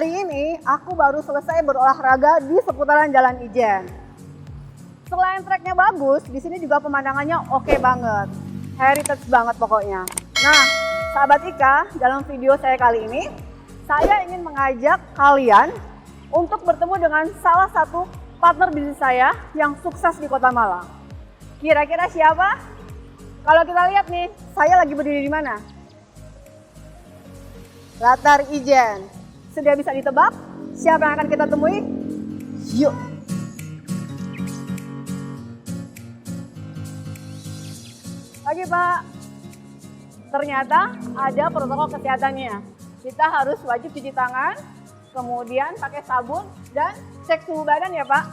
Hari ini aku baru selesai berolahraga di seputaran Jalan Ijen. Selain treknya bagus, di sini juga pemandangannya oke banget. Heritage banget pokoknya. Nah, sahabat Ika, dalam video saya kali ini, saya ingin mengajak kalian untuk bertemu dengan salah satu partner bisnis saya yang sukses di Kota Malang. Kira-kira siapa? Kalau kita lihat nih, saya lagi berdiri di mana? Latar Ijen. Sudah bisa ditebak siapa yang akan kita temui? Yuk! Oke Pak, ternyata ada protokol kesehatannya. Kita harus wajib cuci tangan, kemudian pakai sabun dan cek suhu badan ya Pak.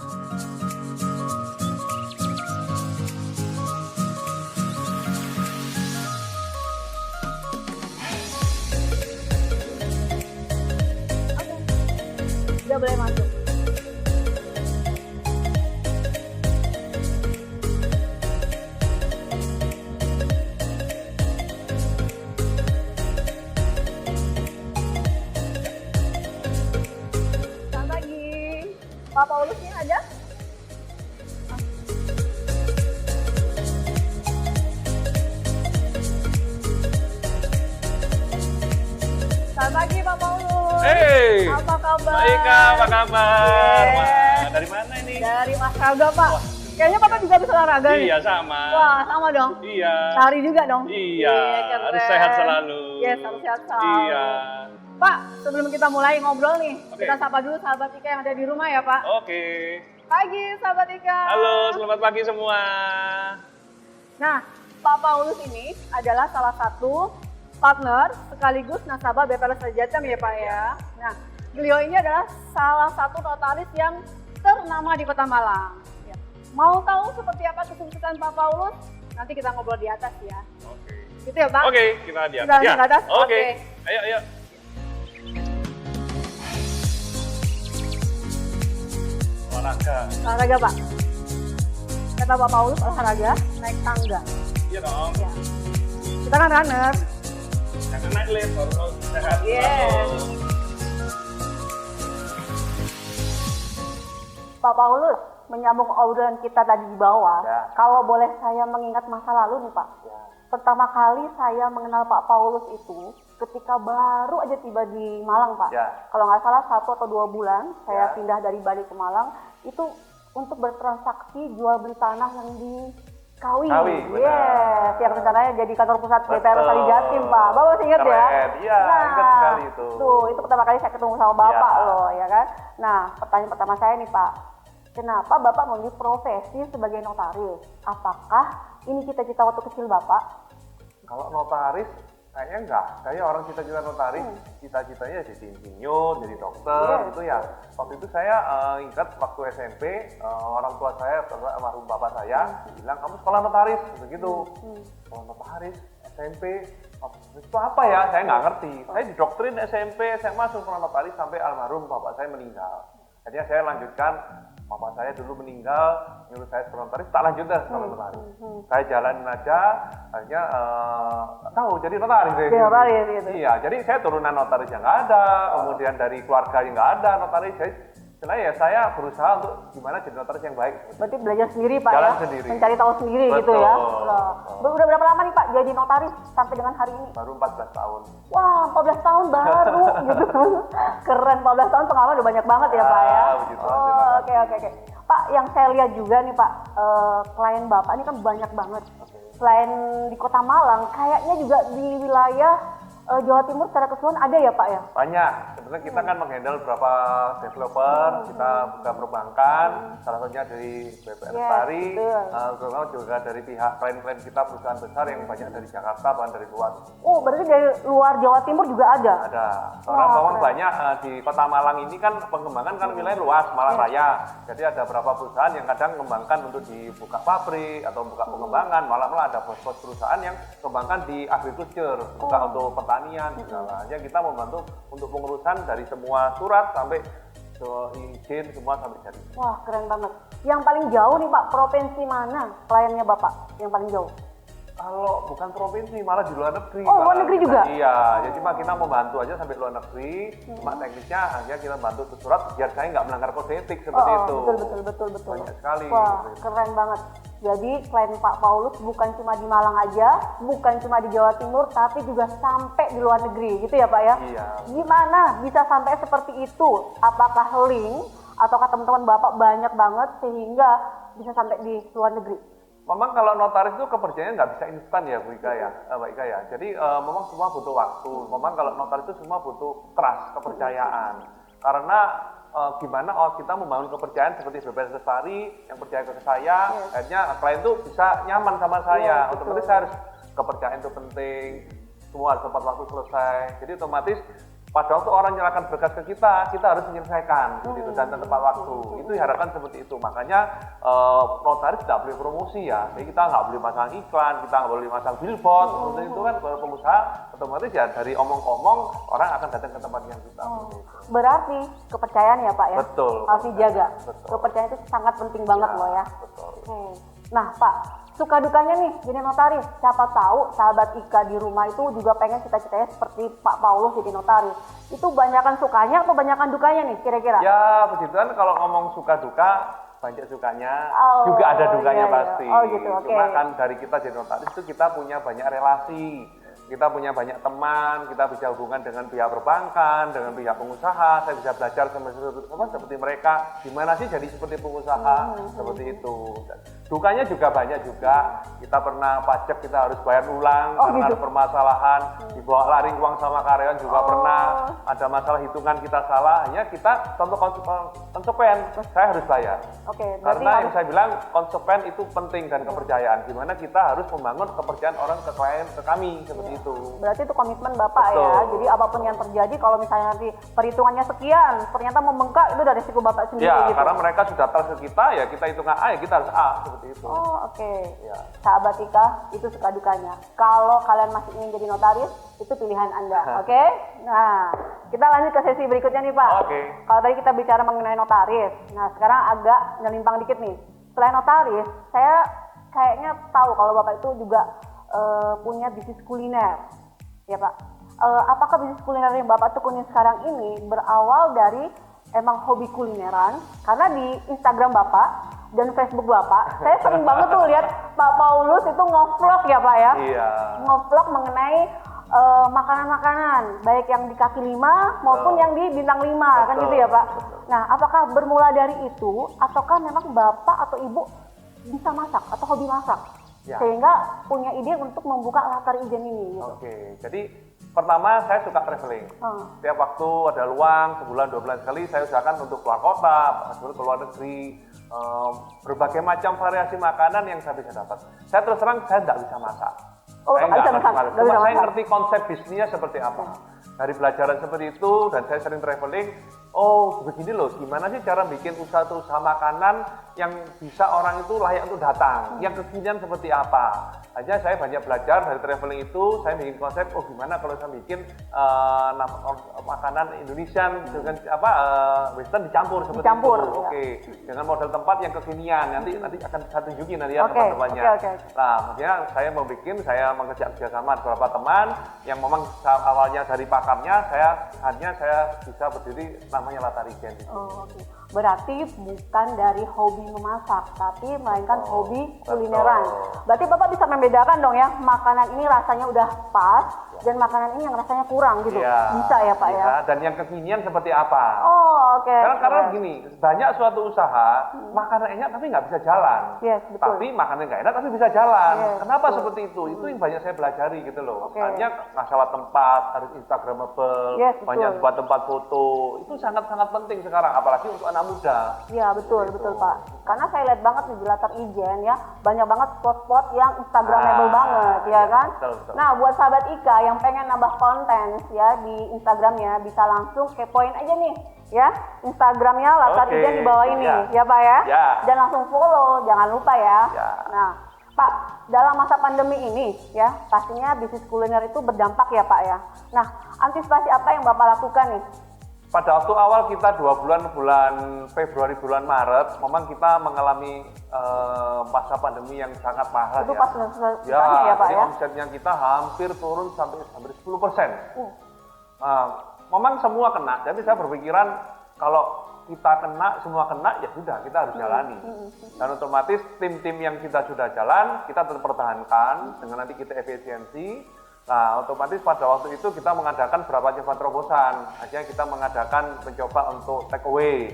Udah boleh masuk. Selamat pagi. Pak Paulusnya ada? Selamat pagi Pak Paulus. Hey, apa kabar? Baik Kak, apa kabar? Yeah. Wah, dari mana ini? Dari olahraga Pak. Wah, Kayaknya Bapak juga bisa olahraga nih. Iya sama. Wah, sama dong. Iya. Lari juga dong. Iya, keren. harus sehat selalu. Yes, harus sehat selalu. Iya. Pak, sebelum kita mulai ngobrol nih, Oke. kita sapa dulu sahabat Ika yang ada di rumah ya Pak. Oke. Pagi sahabat Ika. Halo, selamat pagi semua. Nah, Pak Paulus ini adalah salah satu partner sekaligus nasabah BPR Jatim ya Pak ya. Nah, beliau ini adalah salah satu notaris yang ternama di Kota Malang. Ya. Mau tahu seperti apa kesuksesan Pak Paulus? Nanti kita ngobrol di atas ya. Oke. Gitu ya Pak? Oke, kita di Kita atas. di atas? Oke. Oke. Ayo, ayo. Olahraga. Olahraga Pak. Kata Pak Paulus olahraga naik tangga. Iya dong. Ya. Kita kan runner. Jangan naik lift, harus sehat Yes. selalu. Pak Paulus, menyambung obrolan kita tadi di bawah, Ya. kalau boleh saya mengingat masa lalu nih Pak. Ya. Pertama kali saya mengenal Pak Paulus itu ketika baru aja tiba di Malang Pak. Ya. Kalau nggak salah 1 atau 2 bulan saya Ya. pindah dari Bali ke Malang, itu untuk bertransaksi jual beli tanah yang di Kawi. Kawi, benar. Yes, yang rencananya jadi kantor pusat BPR Betul. Jatim Pak. Bapak masih ingat ya? Keren, iya, ingat sekali itu. Tuh, itu pertama kali saya ketemu sama Bapak Ya. loh, ya kan? Nah, pertanyaan pertama saya nih Pak, kenapa Bapak memilih profesi sebagai notaris? Apakah ini cita-cita waktu kecil Bapak? Kalau notaris, kayaknya enggak. Kayak orang cita-cita notaris, cita-citanya jadi insinyur, jadi dokter, Yes. gitu ya. Waktu itu saya ingat waktu SMP, orang tua saya, almarhum bapak saya, bilang, kamu sekolah notaris, begitu. Sekolah notaris, SMP, itu apa ya? Saya nggak ngerti. Saya didoktrin SMP, SMA sekolah notaris sampai almarhum bapak saya meninggal. Jadinya saya lanjutkan, bapak saya dulu meninggal, nyuruh saya sekolah notaris, tak lanjut deh sekolah notaris. Saya jalanin aja, akhirnya nggak tahu jadi notaris. Jadi notaris gitu. Iya, jadi saya turunan notaris yang nggak ada, kemudian dari keluarga yang nggak ada notaris. Sebenarnya ya saya berusaha untuk gimana jadi notaris yang baik. Berarti belajar sendiri Pak Jalan ya? sendiri. Mencari tahu sendiri Betul, gitu ya? betul. Udah berapa lama nih Pak jadi notaris sampai dengan hari ini? Baru 14 tahun. Wah, 14 tahun baru gitu. Keren, 14 tahun pengalaman udah banyak banget ya Pak ya? Begitu, Oh, terima oke. Pak, yang saya lihat juga nih Pak, klien Bapak ini kan banyak banget. Selain di Kota Malang, kayaknya juga di wilayah Jawa Timur secara keseluruhan ada ya Pak ya? Banyak. Sebenarnya kita kan menghandle beberapa developer, kita buka perbankan, salah satunya dari BPR Yes, Lestari, betul. terutama juga dari pihak klien-klien kita perusahaan besar yang banyak dari Jakarta, bahkan dari luar. Oh, berarti dari luar Jawa Timur juga ada? Ada. Orang Wah, memang keren. banyak di Kota Malang ini kan pengembangan kan wilayah luas, Malang Raya. Jadi ada beberapa perusahaan yang kadang mengembangkan untuk dibuka pabrik atau buka pengembangan, malah ada bos-bos perusahaan yang kembangkan di agriculture, buka untuk pertanian segala. Ya kita membantu untuk pengurusan dari semua surat sampai ke izin semua sampai jadi. Wah, keren banget. Yang paling jauh nih Pak, provinsi mana kliennya Bapak yang paling jauh? Kalau bukan provinsi, malah di luar negeri. Oh, luar negeri juga? Iya, jadi cuma kita membantu aja sampai luar negeri. Cuma teknisnya hanya kita bantu tulis surat biar saya nggak melanggar kode etik seperti itu. Betul. Banyak sekali. Wah, seperti itu. keren banget. Jadi selain Pak Paulus bukan cuma di Malang aja, bukan cuma di Jawa Timur, tapi juga sampai di luar negeri, gitu ya Pak ya? Iya. Gimana bisa sampai seperti itu? Apakah link ataukah teman-teman Bapak banyak banget sehingga bisa sampai di luar negeri? Memang kalau notaris itu kepercayaan nggak bisa instan ya Bu Ika ya, Mbak Ika ya. Jadi memang semua butuh waktu. Memang kalau notaris itu semua butuh trust, kepercayaan. Karena gimana kita membangun kepercayaan seperti BPS Lestari yang percaya ke saya, akhirnya klien itu bisa nyaman sama saya. Otomatis saya harus kepercayaan itu penting. Semua harus tepat waktu selesai. Jadi otomatis pada waktu orang menyerahkan berkas ke kita harus menyelesaikan seperti itu dan tepat waktu. Itu diharapkan seperti itu. Makanya notaris tidak boleh promosi ya. Jadi kita nggak boleh pasang iklan, kita nggak boleh pasang billboard. Seperti itu kan kalau pengusaha otomatis ya dari omong-omong orang akan datang ke tempat yang kita. Berarti kepercayaan ya Pak ya? Betul. Harus dijaga. Betul. Kepercayaan itu sangat penting banget loh ya. Betul. Nah Pak, suka dukanya nih jadi notaris. Siapa tahu sahabat Ika di rumah itu juga pengen cita-citanya seperti Pak Paulus jadi notaris. Itu banyakan sukanya atau banyakan dukanya nih kira-kira? Ya begitu kan kalau ngomong suka duka banyak sukanya, juga ada dukanya pasti. Oh gitu, oke. Cuma kan dari kita jadi notaris itu kita punya banyak relasi. Kita punya banyak teman, kita bisa hubungan dengan pihak perbankan, dengan pihak pengusaha, saya bisa belajar seperti mereka, gimana sih jadi seperti pengusaha, seperti itu. Dan dukanya juga banyak juga, kita pernah pajak kita harus bayar ulang, karena ada permasalahan, dibawa lari uang sama karyawan juga pernah, ada masalah hitungan kita salah, hanya kita contoh konsepen, saya harus bayar. Karena yang saya bilang konsepen itu penting dan kepercayaan, gimana kita harus membangun kepercayaan orang ke klien, ke kami, seperti itu. Berarti itu komitmen Bapak ya. Jadi apapun yang terjadi kalau misalnya nanti perhitungannya sekian, ternyata membengkak itu dari resiko Bapak sendiri ya, gitu. Karena mereka sudah trust ke kita ya kita hitung A ya kita harus A seperti itu. Oke. Ya. Sahabat Ika, itu suka dukanya. Kalau kalian masih ingin jadi notaris, itu pilihan Anda. Oke? Nah, kita lanjut ke sesi berikutnya nih Pak. Kalau tadi kita bicara mengenai notaris. Nah, sekarang agak nyelimpang dikit nih. Selain notaris, saya kayaknya tahu kalau Bapak itu juga punya bisnis kuliner, ya Pak. Apakah bisnis kuliner yang Bapak tekunin sekarang ini berawal dari emang hobi kulineran? Karena di Instagram Bapak dan Facebook Bapak, saya sering banget tuh lihat Pak Paulus itu nge-vlog ya Pak ya? Iya. Nge-vlog mengenai makanan-makanan, baik yang di kaki 5 maupun yang di bintang 5, kan gitu ya Pak? Nah, apakah bermula dari itu, ataukah memang Bapak atau Ibu bisa masak atau hobi masak? Ya. Sehingga punya ide untuk membuka latar ijen ini gitu. Jadi pertama saya suka traveling. Setiap waktu ada luang, sebulan 2 bulan sekali saya usahakan untuk keluar kota, ke luar negeri, berbagai macam variasi makanan yang saya bisa dapat. Saya terus terang saya tidak bisa masak. Saya nggak masak. Cuma saya ngerti konsep bisnisnya seperti apa. Dari pelajaran seperti itu dan saya sering traveling, begini loh, gimana sih cara bikin usaha makanan yang bisa orang itu layak untuk datang, yang kekinian seperti apa. Hanya saya banyak belajar dari traveling itu, saya bikin konsep, gimana kalau saya bikin makanan Indonesian dengan Western dicampur seperti itu. Dengan model tempat yang kekinian, nanti akan saya tunjukin nanti ya teman-temannya. Nah, maksudnya saya saya mengerjakan kerjasama beberapa teman yang memang awalnya dari pakarnya, saya bisa berdiri namanya Latar Ijen. Berarti bukan dari hobi memasak, tapi melainkan hobi kulineran. Berarti Bapak bisa membedakan dong ya, makanan ini rasanya udah pas, dan makanan ini yang rasanya kurang gitu. Bisa ya Pak ya? Dan yang kekinian seperti apa? Karena gini, banyak suatu usaha, makanan enak tapi nggak bisa jalan. Tapi makanan nggak enak tapi bisa jalan. Kenapa seperti itu? Itu yang banyak saya pelajari gitu loh. Hanya masalah tempat, harus instagramable, banyak buat tempat foto. Itu sangat-sangat penting sekarang, apalagi untuk anak muda. Iya betul Pak. Karena saya lihat banget di Latar Ijen ya, banyak banget spot-spot yang instagramable banget ya kan. Betul. Nah buat sahabat Ika yang pengen nambah konten ya di Instagramnya, bisa langsung kepoin aja nih ya Instagramnya Latar Ijen di bawah ini ya Pak ya. Dan langsung follow, jangan lupa ya. Nah Pak, dalam masa pandemi ini ya pastinya bisnis kuliner itu berdampak ya Pak ya. Nah antisipasi apa yang Bapak lakukan nih? pada waktu awal kita 2 bulan Februari, bulan Maret, memang kita mengalami masa pandemi yang sangat parah Itu ya. pas ya Pak jadi ya? omsetnya kita hampir turun sampai 10%. Memang semua kena, jadi saya berpikiran kalau kita kena, semua kena, ya sudah kita harus jalani. Dan otomatis tim-tim yang kita sudah jalan, kita tetap pertahankan dengan nanti kita efisiensi. Nah, otomatis pada waktu itu kita mengadakan beberapa coba terobosan. Akhirnya kita mengadakan mencoba untuk take away.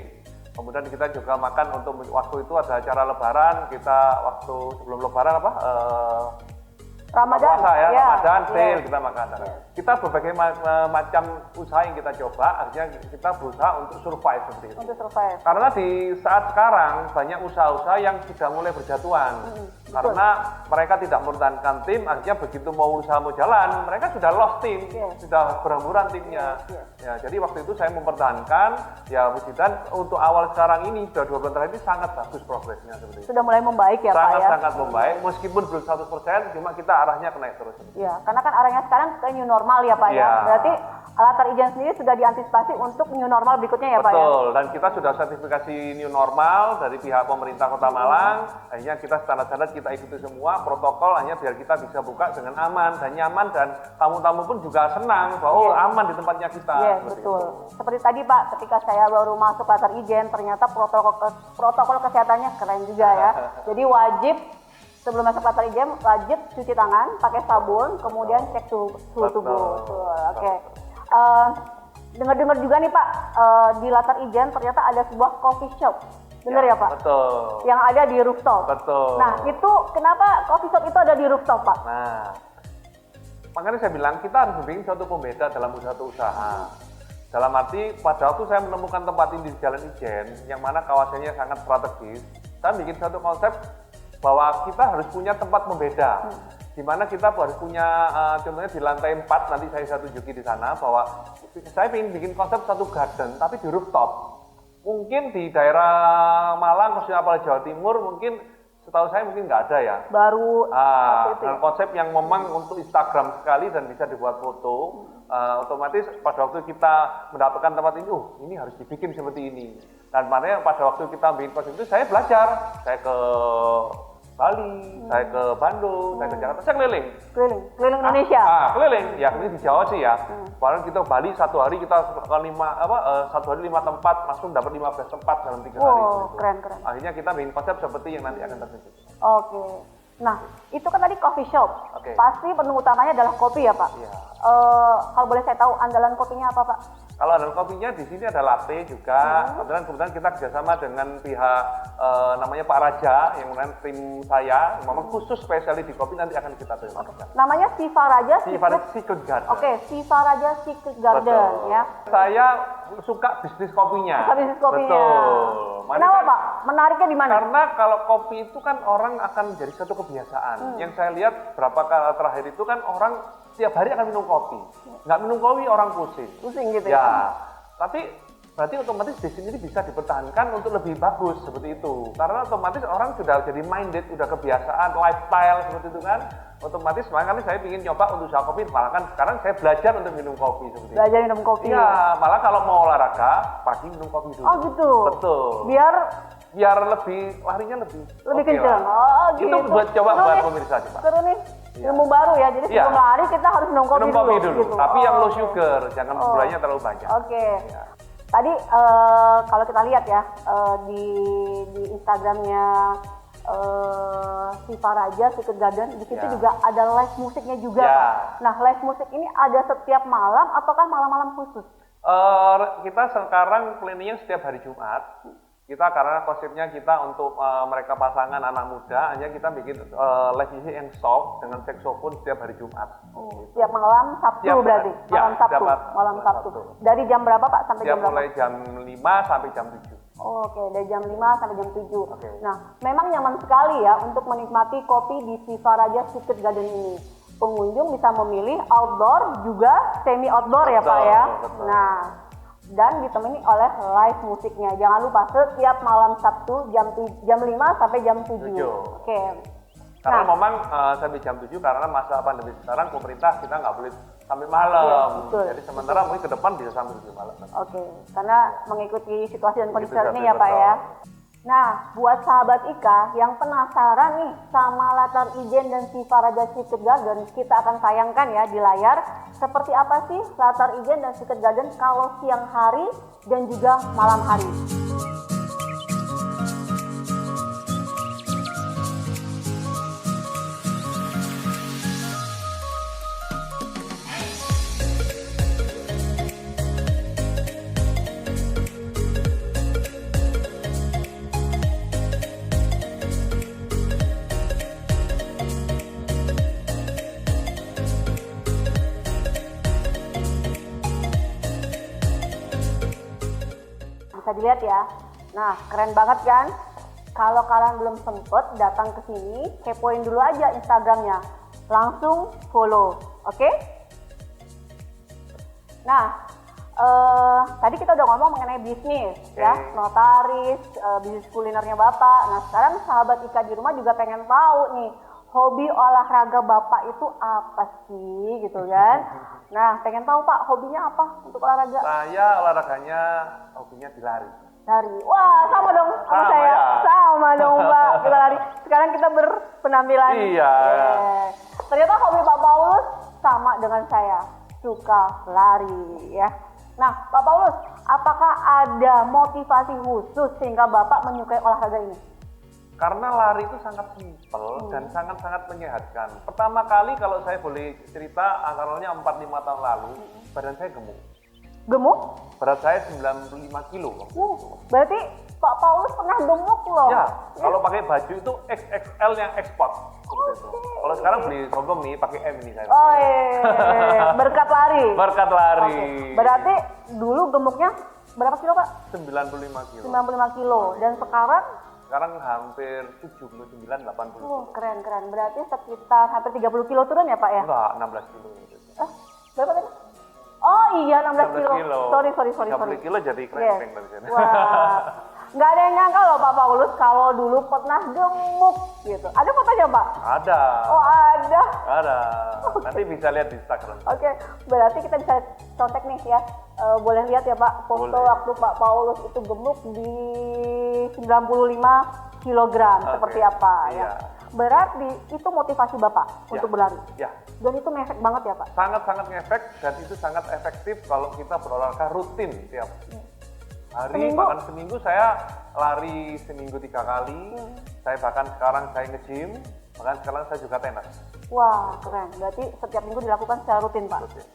Kemudian kita juga makan untuk waktu itu ada acara Lebaran, kita waktu sebelum Lebaran Ramadan, puasa ya, Ramadan, ya. sale kita makan. Kita berbagai macam usaha yang kita coba, akhirnya kita berusaha untuk survive seperti itu. Untuk survive. Karena di saat sekarang banyak usaha-usaha yang sudah mulai berjatuhan. Karena mereka tidak mempertahankan tim, akhirnya begitu mau usaha mau jalan, mereka sudah lost tim, sudah berhamburan timnya. Ya, jadi waktu itu saya mempertahankan, ya puji Tuhan untuk awal sekarang ini, sudah 2 bulan terakhir ini sangat bagus progresnya seperti itu. Sudah mulai membaik ya Pak ya? Sangat-sangat membaik, meskipun belum 100%, cuma kita arahnya ke naik terus. Ya, karena kan arahnya sekarang ke new normal ya Pak ya. Ya. Berarti Latar Ijen sendiri sudah diantisipasi untuk new normal berikutnya ya Pak ya? Betul, dan kita sudah sertifikasi new normal dari pihak pemerintah Kota Malang. Akhirnya kita standar-standar kita ikuti semua protokol, hanya biar kita bisa buka dengan aman dan nyaman, dan tamu-tamu pun juga senang bahwa aman di tempatnya kita. Iya, betul. Seperti tadi Pak, ketika saya baru masuk Latar Ijen, ternyata protokol kesehatannya keren juga ya. Jadi wajib sebelum masuk Latar Ijen, wajib cuci tangan, pakai sabun, kemudian cek suhu tubuh. Oke. Dengar-dengar juga nih Pak, di Latar Ijen ternyata ada sebuah coffee shop. Benar ya Pak? Betul. Yang ada di rooftop. Betul. Nah, itu kenapa coffee shop itu ada di rooftop Pak? Nah, makanya saya bilang kita harus bikin suatu pembeda dalam suatu usaha. Dalam arti pada waktu saya menemukan tempat ini di Jalan Ijen, yang mana kawasannya sangat strategis, saya bikin satu konsep bahwa kita harus punya tempat pembeda. Di mana kita harus punya, contohnya di lantai 4, nanti saya tunjuki di sana, bahwa saya ingin bikin konsep satu garden, tapi di rooftop. Mungkin di daerah Malang, khususnya apalagi Jawa Timur, mungkin setahu saya mungkin nggak ada ya. Baru Dengan konsep yang memang untuk Instagram sekali dan bisa dibuat foto. Otomatis pada waktu kita mendapatkan tempat ini, ini harus dibikin seperti ini. Dan makanya pada waktu kita bikin konsep itu, saya belajar. Saya ke Bali, saya ke Bandung, saya ke Jakarta, saya keliling Indonesia. Keliling, ya ini di Jawa sih ya. Kemarin kita Bali 1 hari kita ke 5 tempat, langsung dapat 15 tempat dalam 3 hari. Keren. Akhirnya kita bikin konsep seperti yang nanti akan terjadi. Oke. Nah, itu kan tadi coffee shop. Oke. Pasti menu utamanya adalah kopi ya Pak? Iya. Kalau boleh saya tahu andalan kopinya apa Pak? Kalau ada kopinya di sini ada latte juga. Kebetulan kita kerjasama dengan pihak namanya Pak Raja, yang kemudian tim saya, memang khusus spesialis di kopi, nanti akan kita terima. Namanya Siva Raja Secret Garden. Oke, Siva Raja Secret Garden. Betul. Ya. Saya suka bisnis kopinya. Suka bisnis kopinya. Betul. Kenapa Pak? Menariknya di mana? Karena kalau kopi itu kan orang akan jadi satu kebiasaan. Yang saya lihat berapa kali terakhir itu kan orang setiap hari akan minum kopi. Nggak minum kopi orang pusing. Pusing gitu Ya, tapi berarti otomatis bisnis ini bisa dipertahankan untuk lebih bagus seperti itu. Karena otomatis orang sudah jadi minded, sudah kebiasaan, lifestyle seperti itu kan. Otomatis makanya saya ingin nyoba untuk usaha kopi, malah kan sekarang saya belajar untuk minum kopi seperti itu. Belajar minum kopi. Iya, malah kalau mau olahraga, pagi minum kopi dulu. Oh gitu? Betul. Biar lebih, larinya lebih lebih oke kencang. lah. Oh gitu. Itu buat coba Seru buat nih. pemirsa coba. Seru nih. Iya. Ilmu baru ya, jadi sebelum Iya. lari kita harus minum kopi Minum kopi dulu, gitu. tapi yang low oke. sugar, jangan gulanya terlalu banyak. Oke. Iya. Tadi kalau kita lihat ya di Instagramnya Siva Raja Secret Garden, di situ Ya. juga ada live musiknya juga Ya. Pak. Nah live musik ini ada setiap malam ataukah malam-malam khusus? Kita sekarang planningnya setiap hari Jumat. Kita karena konsepnya kita untuk mereka pasangan anak muda, hanya kita bikin live music yang soft dengan saxophone setiap hari Jumat. Setiap malam Sabtu Setiap berarti? hari. Ya, Malam Sabtu. setiap Malam Sabtu. Sabtu. Dari jam berapa Pak sampai Setiap jam berapa? mulai jam 5 sampai jam 7. Oke, dari jam 5 sampai jam 7. Oke. Nah, memang nyaman sekali ya untuk menikmati kopi di Siva Raja Secret Garden ini. Pengunjung bisa memilih outdoor juga semi outdoor ya Pak ya. Betul. Nah, dan ditemani oleh live musiknya. Jangan lupa setiap malam Sabtu jam 5 sampai jam 7. 7. Oke. Karena Nah. memang sampai jam 7 karena masa pandemi sekarang pemerintah kita nggak boleh sampai malam. Iya, betul. Jadi sementara mungkin ke depan bisa sampai lebih malam. Oke, karena mengikuti situasi dan kondisi Begitu, saat ini ya Pak betul. ya. Nah, buat sahabat Ika yang penasaran nih sama latar Ijen dan Siva Raja Secret Garden, kita akan tayangkan ya di layar seperti apa sih latar Ijen dan Secret Garden kalau siang hari dan juga malam hari. Bisa dilihat ya. Nah, keren banget kan? Kalau kalian belum sempet datang ke sini, kepoin dulu aja Instagramnya. Langsung follow, oke? Nah, tadi kita udah ngomong mengenai bisnis ya, notaris, bisnis kulinernya Bapak. Nah, sekarang sahabat Ika di rumah juga pengen tahu nih, hobi olahraga Bapak itu apa sih gitu kan? Nah, pengen tahu Pak, hobinya apa untuk olahraga? Saya olahraganya, hobinya dilari. Lari. Wah, sama dong sama Sama saya. ya? Sama dong, Pak. Kita lari. Sekarang kita berpenampilan. Iya. Yeah. Ternyata hobi Pak Paulus sama dengan saya. Suka lari ya. Nah, Pak Paulus, apakah ada motivasi khusus sehingga Bapak menyukai olahraga ini? Karena lari itu sangat simpel dan sangat-sangat menyehatkan. Pertama kali kalau saya boleh cerita, antaranya 4-5 tahun lalu, badan saya gemuk. Gemuk? Berat saya 95 kilo. Berarti Pak Paulus pernah gemuk loh. Ya, kalau pakai baju itu XXL yang ekspor. Seperti itu. Kalau sekarang beli sombong nih, pakai M ini saya. Oh iya, berkat lari. Berkat lari. Oke. Berarti dulu gemuknya berapa kilo Pak? 95 kilo. 95 kilo. Dan sekarang? Sekarang hampir 79-80 kilo. Keren. Berarti sekitar hampir 30 kilo turun ya Pak ya? Enggak, 16 kilo. Berapa tadi? Oh iya, 16 kilo. Sorry. 30 kilo jadi krempeng dari sana. Wah, nggak ada yang nyangka loh Pak Paulus kalau dulu pernah gemuk gitu. Ada fotonya Pak? Ada. Oh ada. Ada. Nanti bisa lihat di Instagram. Oke, berarti kita bisa contek nih ya. Boleh lihat ya Pak, foto Boleh. waktu Pak Paulus itu gemuk di 95 kilogram. Oke. Seperti apa ya. Iya. Berarti itu motivasi Bapak untuk berlari. Ya. Dan itu ngefek banget ya Pak? Sangat-sangat ngefek dan itu sangat efektif kalau kita berolahraga rutin tiap hari. Seminggu? Bahkan seminggu saya lari seminggu 3 kali. Saya bahkan sekarang saya nge-gym, bahkan sekarang saya juga tenis. Wah, keren. Berarti setiap minggu dilakukan secara rutin Pak? Rutin.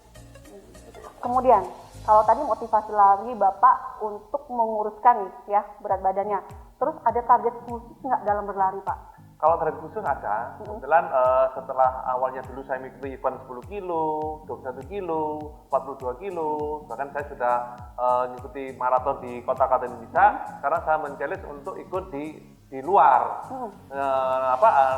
Kemudian, kalau tadi motivasi lari Bapak untuk menguruskan nih ya berat badannya. Terus ada target khusus nggak dalam berlari Pak? Kalau target khusus ada, kebetulan setelah awalnya dulu saya mengikuti event 10 kilo, 21 kilo, 42 kilo, bahkan saya sudah mengikuti maraton di kota-kota Indonesia. Sekarang saya men-challenge untuk ikut di luar,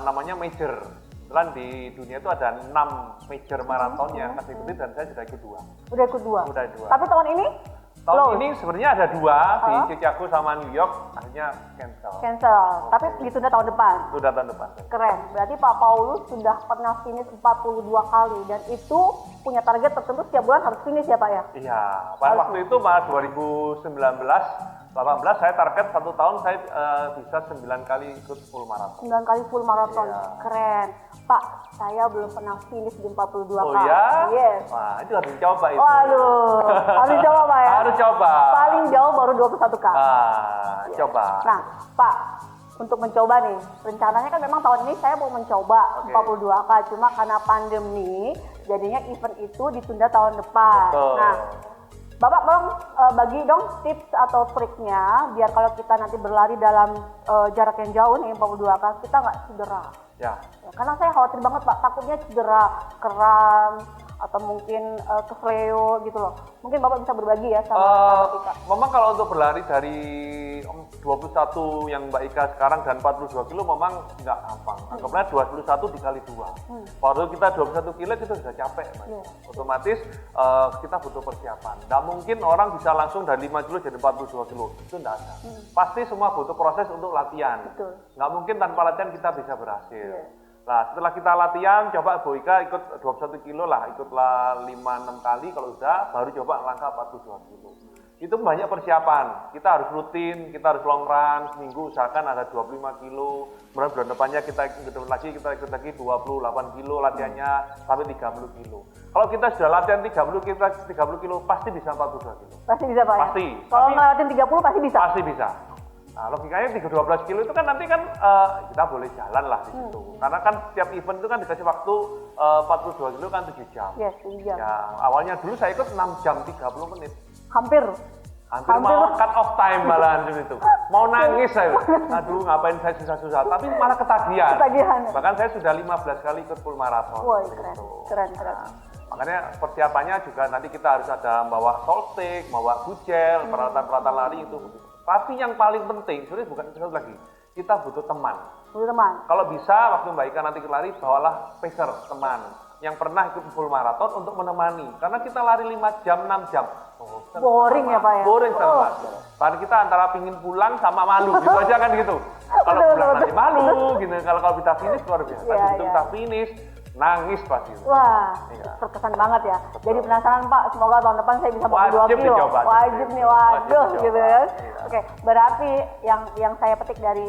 namanya major. Kebetulan di dunia itu ada 6 major maraton yang saya ikuti dan saya sudah ikut 2. Udah ikut 2? Udah 2. Tapi tahun ini? Tahun ini sebenarnya ada 2 di Chicago sama New York, akhirnya cancel. Tapi ditunda tahun depan? Sudah tahun depan. Keren, berarti Pak Paulus sudah pernah finish 42 kali dan itu punya target tertentu setiap bulan harus finish ya Pak ya? Iya, pada waktu itu malah 2018 saya target 1 tahun saya bisa 9 kali ikut full maraton. 9 kali full maraton, Iya. Keren. Pak, saya belum pernah finish di 42 Oh kali. ya? Yes. Wah, itu harus dicoba itu. Waduh, harus coba Pak ya? Harus coba. Paling jauh baru 21 kali. Coba. Nah, Pak, untuk mencoba nih, rencananya kan memang tahun ini saya mau mencoba 42 kali, cuma karena pandemi, jadinya event itu ditunda tahun depan. Betul. Nah, Bapak tolong bagi dong tips atau triknya, biar kalau kita nanti berlari dalam jarak yang jauh nih, 42 kali, kita nggak cedera. Ya. Ya, karena saya khawatir banget Pak, takutnya cedera, kram, atau mungkin kesleo gitu loh. Mungkin Bapak bisa berbagi ya sama sahabat kita. Memang kalau untuk berlari dari 21 yang Mbak Ika sekarang dan 42 kilo memang nggak gampang. Anggaplah 21 dikali 2. Baru kita 21 kilo kita sudah capek, Mas. Otomatis kita butuh persiapan. Nggak mungkin orang bisa langsung dari 5 kilo jadi 42 kilo. Itu nggak ada. Pasti semua butuh proses untuk latihan. Betul. Nggak mungkin tanpa latihan kita bisa berhasil. Nah, setelah kita latihan, coba Boyka ikut 21 kilo lah, ikutlah 5-6 kali, kalau udah, baru coba langkah 42 kilo. Itu banyak persiapan, kita harus rutin, kita harus long run, seminggu usahakan ada 25 kilo, kemudian bulan depannya kita ikut lagi 28 kilo latihannya, sampai 30 kilo. Kalau kita sudah latihan 30 kilo, pasti bisa 42 kilo. Pasti bisa Pak ya? Pasti. Kalau Tapi- ngelewatin 30 pasti bisa? Pasti bisa. Nah, logikanya 12 kilo itu kan nanti kan kita boleh jalan lah di situ. Karena kan setiap event itu kan dikasih waktu 42 kilo kan 7 jam. Yes, 7 jam. Ya, awalnya dulu saya ikut 6 jam 30 menit. Hampir. Hampir mau cut off time malahan itu. Mau nangis saya. Aduh, ngapain saya susah-susah. Tapi malah ketagihan. Ketagihan. Bahkan saya sudah 15 kali ikut full marathon. Wah, seperti keren. itu. Keren. Nah, makanya persiapannya juga nanti kita harus ada bawa salt stick, bawa gel, peralatan-peralatan lari itu. Tapi yang paling penting, sebenarnya bukan itu lagi. Kita butuh teman. Dulu teman. Kalau bisa, waktu Mbak Ika nanti lari, bawalah pacer, teman. Yang pernah ikut full marathon untuk menemani. Karena kita lari 5 jam, 6 jam. Boring ya Pak ya? Boring sama. Bahkan kita antara pingin pulang sama malu, gitu aja kan gitu. Kalau Betul, pulang betul. nanti malu, gitu. Kalau bisa finish luar biasa. Iya, Begitu iya. kita finish, nangis pasti. Wah, Iya. terkesan banget ya. Jadi penasaran Pak, semoga tahun depan saya bisa 42 Wajib kilo. dicoba. Wajib nih, Wajib waduh dicoba. gitu ya. Iya. Oke, berarti yang saya petik dari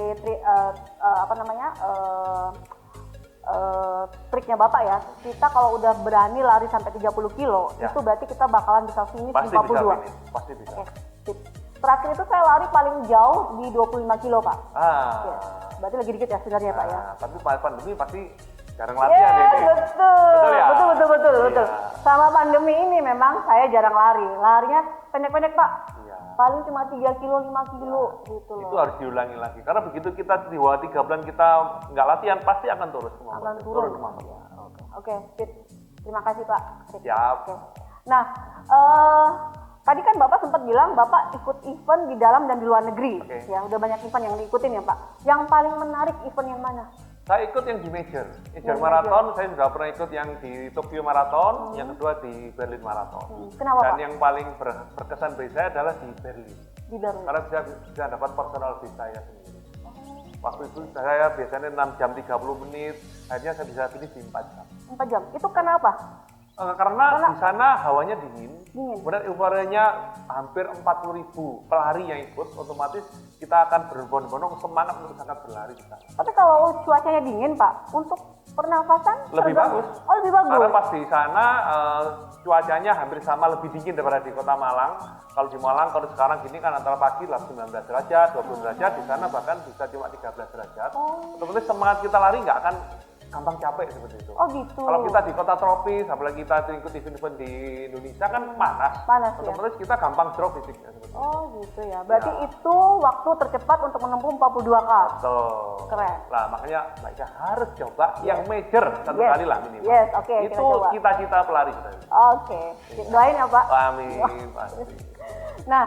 triknya Bapak ya, kita kalau udah berani lari sampai 30 kilo, Ya. itu berarti kita bakalan bisa finish Pasti di bisa 42. finish, pasti bisa. Oke, sip. Terakhir itu saya lari paling jauh di 25 kilo Pak. Ya, berarti lagi dikit ya sebenarnya Pak ya. Nah, tapi pandemi pasti jarang latihan Yes, ini. betul. Betul ya? Betul. Iya. Sama pandemi ini memang saya jarang lari. Larinya pendek-pendek, Pak. Iya. Paling cuma 3 kilo, 5 kilo gitu Itu loh. harus diulangi lagi. Karena begitu kita di bawah 3 bulan kita nggak latihan, pasti akan turun kemampuan. Akan turun. kemampuan. Ya, Oke, sip. Terima kasih, Pak. Sip. Siap. Oke. Nah, tadi kan Bapak sempat bilang Bapak ikut event di dalam dan di luar negeri. Oke. Ya, udah banyak event yang diikutin ya, Pak. Yang paling menarik event yang mana? Saya ikut yang di major Yang marathon. Saya sudah pernah ikut yang di Tokyo Marathon, yang kedua di Berlin Marathon. Kenapa, Dan Pak? yang paling berkesan bagi saya adalah di Berlin. Di Berlin. Karena bisa dapat personal best saya sendiri. Waktu itu saya biasanya 6 jam 30 menit, akhirnya saya bisa finish di 4 jam. 4 jam. Itu kenapa? Karena di sana hawanya dingin, Dingin. kemudian euforianya hampir 40.000 pelari yang ikut, otomatis kita akan berbondong-bondong semangat untuk sangat berlari di sana. Tapi kalau cuacanya dingin, Pak, untuk pernafasan Lebih terganggu? bagus. Oh, lebih bagus. Karena pas di sana cuacanya hampir sama, lebih dingin daripada di kota Malang. Kalau di Malang, kalau sekarang gini kan antara pagi lah 19 derajat, 20 derajat, di sana bahkan bisa cuma 13 derajat. Otomatis semangat kita lari nggak akan gampang capek seperti itu. Oh, gitu. Kalau kita di kota tropis, apalagi kita ikut event-event di Indonesia kan panas. Panas, ya. Otomatis kita gampang drop fisiknya seperti itu. Oh, gitu ya. Berarti Ya. itu waktu tercepat untuk menempuh 42K. Betul. Keren. Nah, makanya Mbak harus coba yang major satu Yes. kali lah minimal. Yes, oke, kita Itu coba. cita-cita pelari kita. Oke. Doain ya, Pak. Amin, pasti. Nah,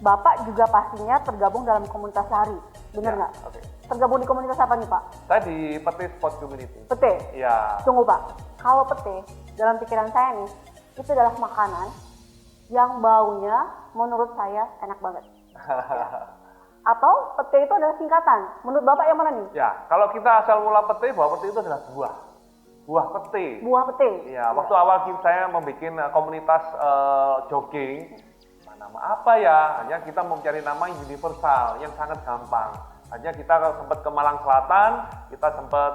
Bapak juga pastinya tergabung dalam komunitas lari. Bener Ya, nggak? oke. Tergabung di komunitas apa nih, Pak? Saya di Pete Sport Community. Pete? Ya. Tunggu, Pak. Kalau pete, dalam pikiran saya nih, itu adalah makanan yang baunya menurut saya enak banget. Atau pete itu adalah singkatan. Menurut Bapak yang mana nih? Ya, kalau kita asal mula pete, bahwa pete itu adalah buah. Buah pete. Buah pete. Ya, waktu awal saya membuat komunitas jogging, nama apa ya? Hanya kita mencari nama yang universal, yang sangat gampang. Hanya kita sempat ke Malang Selatan, kita sempat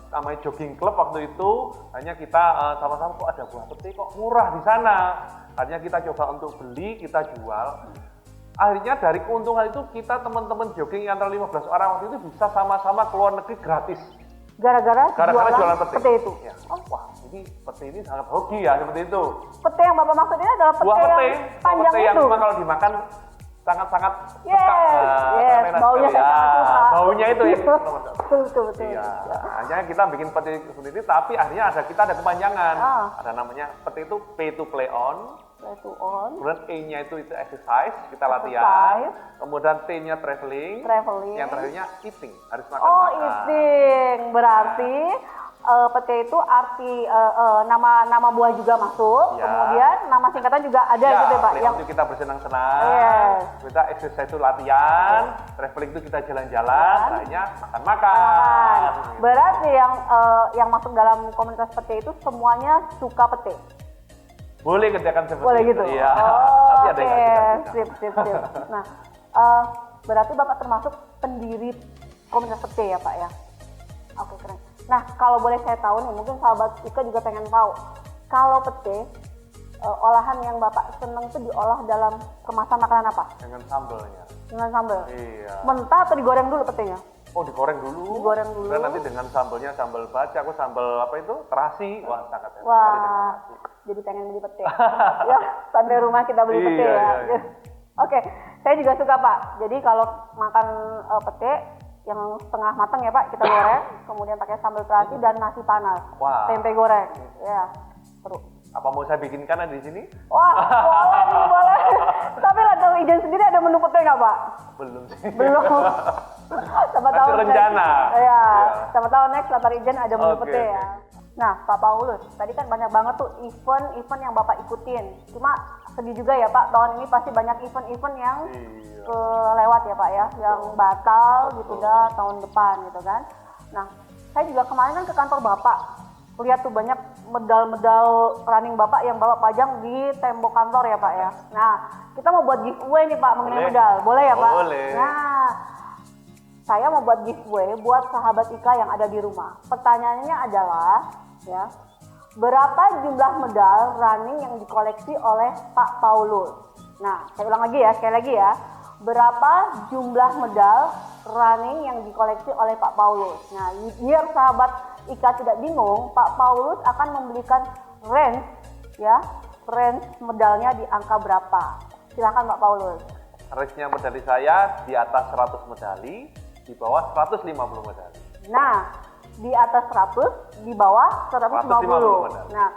namanya jogging club waktu itu. Hanya kita sama-sama kok ada buah pete kok murah di sana. Hanya kita coba untuk beli, kita jual. Akhirnya dari keuntungan itu kita teman-teman jogging antara 15 orang waktu itu bisa sama-sama ke luar negeri gratis. Gara-gara Jualan pete. itu. Ya. Wah, ini pete ini sangat hoki ya seperti itu. Pete yang Bapak maksud ini adalah pete Buah yang pete, panjang pete yang itu. memang kalau dimakan sangat-sangat Yes, yes, enak baunya sekali. saya sangat suka. Baunya itu yang nomor satu. Betul. Iya, hanya kita bikin pete sendiri, tapi akhirnya kita ada kepanjangan. Ada namanya pete itu pay to play on. Play to on. Kemudian E-nya itu exercise, kita latihan. Exercise. Kemudian T-nya traveling. Traveling. Yang terakhirnya eating, harus makan. Oh, eating. Berarti pete itu arti nama buah juga masuk, Ya. kemudian nama singkatan juga ada Ya, gitu ya Pak. play Yang untuk kita bersenang-senang, Yes. kita exercise itu latihan, traveling itu kita jalan-jalan, lainnya makan-makan. Makan. Berarti yang masuk dalam komunitas pete itu semuanya suka pete. Boleh kerjakan seperti Boleh itu. gitu. Iya. Oh, Tapi ada oke, yang nggak sip. Nah, berarti Bapak termasuk pendiri komunitas pete ya Pak ya? Oke, keren. Nah, kalau boleh saya tahu nih, mungkin sahabat Ika juga pengen tahu. Kalau pete, olahan yang Bapak seneng itu diolah dalam kemasan makanan apa? dengan sambelnya. Dengan sambal. Iya. Mentah atau digoreng dulu petenya? Oh, digoreng dulu. Digoreng dulu. Dan nanti dengan sambelnya sambal baca, aku sambal apa itu? Terasi. Wah, sangat enak sekali dengan Wah, nasi. jadi pengen beli pete. Ya, sampai rumah kita beli Iya, pete ya. iya. Oke, saya juga suka Pak. Jadi kalau makan pete yang setengah matang ya Pak, kita goreng, kemudian pakai sambal terasi dan nasi panas, Wah. tempe goreng, ya seru. Apa mau saya bikinkan di sini? Wah, boleh. Tapi Latar Ijen sendiri ada menu pete nggak Pak? Belum sih. Belum. Sama Masih tahun rencana. Ya, Iya. sama tahun next Latar Ijen ada menu Oke, pete ya. Nah, Pak Paulus, tadi kan banyak banget tuh event-event yang Bapak ikutin. Cuma sedih juga ya Pak, tahun ini pasti banyak event-event yang Iya. kelewat ya Pak ya, yang batal gitu dah tahun depan gitu kan. Nah, saya juga kemarin kan ke kantor Bapak, lihat tuh banyak medal-medal running Bapak yang Bapak pajang di tembok kantor ya Pak ya. Nah, kita mau buat giveaway nih Pak mengenai Boleh. medal, boleh ya Pak? Boleh. Nah, saya mau buat giveaway buat sahabat Ika yang ada di rumah. Pertanyaannya adalah, ya, berapa jumlah medal running yang dikoleksi oleh Pak Paulus? Nah, saya ulang lagi ya, sekali lagi ya. Berapa jumlah medal running yang dikoleksi oleh Pak Paulus? Nah, biar sahabat Ika tidak bingung, Pak Paulus akan memberikan range, ya, range medalnya di angka berapa? Silahkan Pak Paulus. Range-nya medali saya di atas 100 medali, di bawah 150 medali. Nah, di atas 100, di bawah 150. 150 medali. Nah,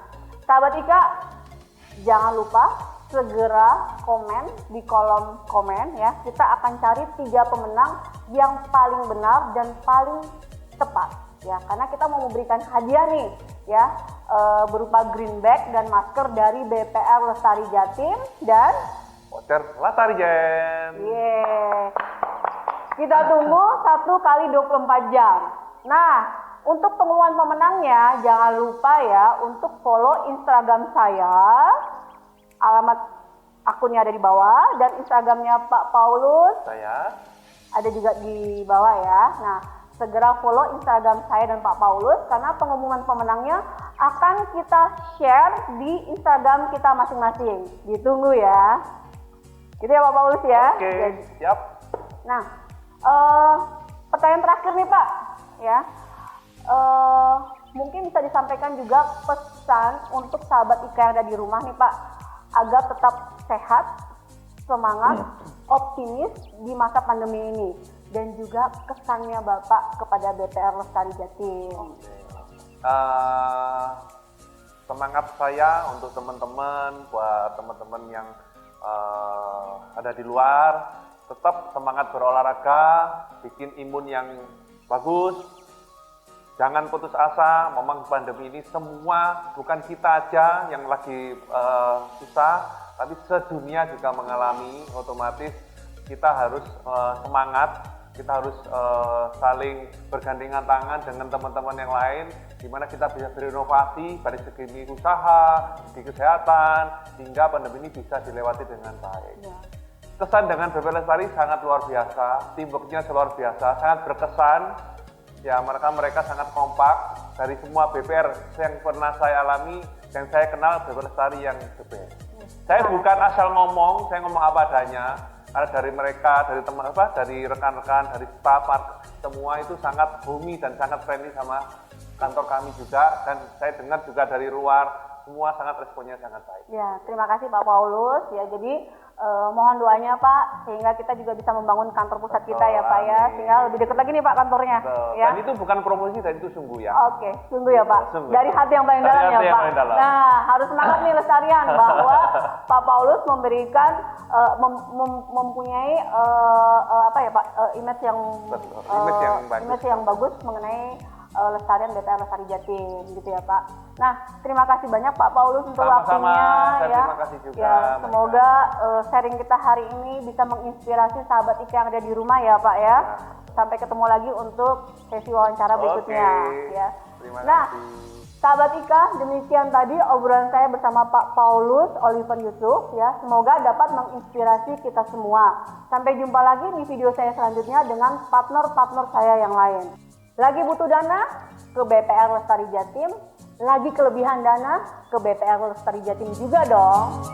sahabat Ika, jangan lupa segera komen di kolom komen ya. Kita akan cari 3 pemenang yang paling benar dan paling tepat ya. Karena kita mau memberikan hadiah nih ya, berupa green bag dan masker dari BPR Lestari Jatim dan Voucher Latar Ijen. yeay. Kita tunggu 1 kali 24 jam. Nah, untuk pengumuman pemenangnya jangan lupa ya untuk follow Instagram saya. Alamat akunnya ada di bawah dan Instagramnya Pak Paulus Saya ada juga di bawah ya. Nah, segera follow Instagram saya dan Pak Paulus karena pengumuman pemenangnya akan kita share di Instagram kita masing-masing. Ditunggu ya. Gitu ya Pak Paulus ya. oke, Jadi, siap. nah, pertanyaan terakhir nih Pak, ya, mungkin bisa disampaikan juga pesan untuk sahabat Ika yang ada di rumah nih Pak, agar tetap sehat, semangat, optimis di masa pandemi ini, dan juga kesannya Bapak kepada BPR Lestari Jatim. Semangat saya untuk teman-teman, buat teman-teman yang ada di luar, tetap semangat berolahraga, bikin imun yang bagus, jangan putus asa. Memang pandemi ini semua, bukan kita aja yang lagi susah, tapi sedunia juga mengalami. Otomatis kita harus semangat, kita harus saling bergandengan tangan dengan teman-teman yang lain, di mana kita bisa berinovasi dari segi usaha, segi kesehatan, hingga pandemi ini bisa dilewati dengan baik. Ya. Kesan dengan BPR Lestari sangat luar biasa, teamwork-nya luar biasa, sangat berkesan. Ya, mereka sangat kompak. Dari semua BPR yang pernah saya alami dan saya kenal, BPR Lestari yang the best. Saya bukan asal ngomong, saya ngomong apa adanya. Karena dari mereka, dari teman dari rekan-rekan, dari staf, semua itu sangat bumi dan sangat friendly sama kantor kami juga. Dan saya dengar juga dari luar, semua sangat responnya sangat baik. Ya, terima kasih Pak Paulus ya. Jadi mohon doanya Pak sehingga kita juga bisa membangun kantor pusat kita ya Pak ya, Amin. sehingga lebih dekat lagi nih Pak kantornya ya. Dan itu bukan promosi, dan itu sungguh ya. Oke, sungguh ya Pak. Sungguh. Dari hati yang paling Dari dalam ya hati yang Pak. paling dalam. Nah, harus semangat nih Lestarian bahwa Pak Paulus memberikan mempunyai apa ya Pak, image yang Betul, image yang bagus. image yang bagus mengenai Lestarian BPR Lestari Jatim gitu ya Pak. Nah, terima kasih banyak Pak Paulus untuk Sama-sama, waktunya saya ya. terima kasih juga, Ya, Mbak semoga sharing kita hari ini bisa menginspirasi sahabat Ika yang ada di rumah ya Pak ya. Sampai ketemu lagi untuk sesi wawancara berikutnya ya. Terima Nah, kasih. sahabat Ika, demikian tadi obrolan saya bersama Pak Paulus Oliver Yusuf ya. Semoga dapat menginspirasi kita semua. Sampai jumpa lagi di video saya selanjutnya dengan partner-partner saya yang lain. Lagi butuh dana? Ke BPR Lestari Jatim. Lagi kelebihan dana? Ke BPR Lestari Jatim juga dong.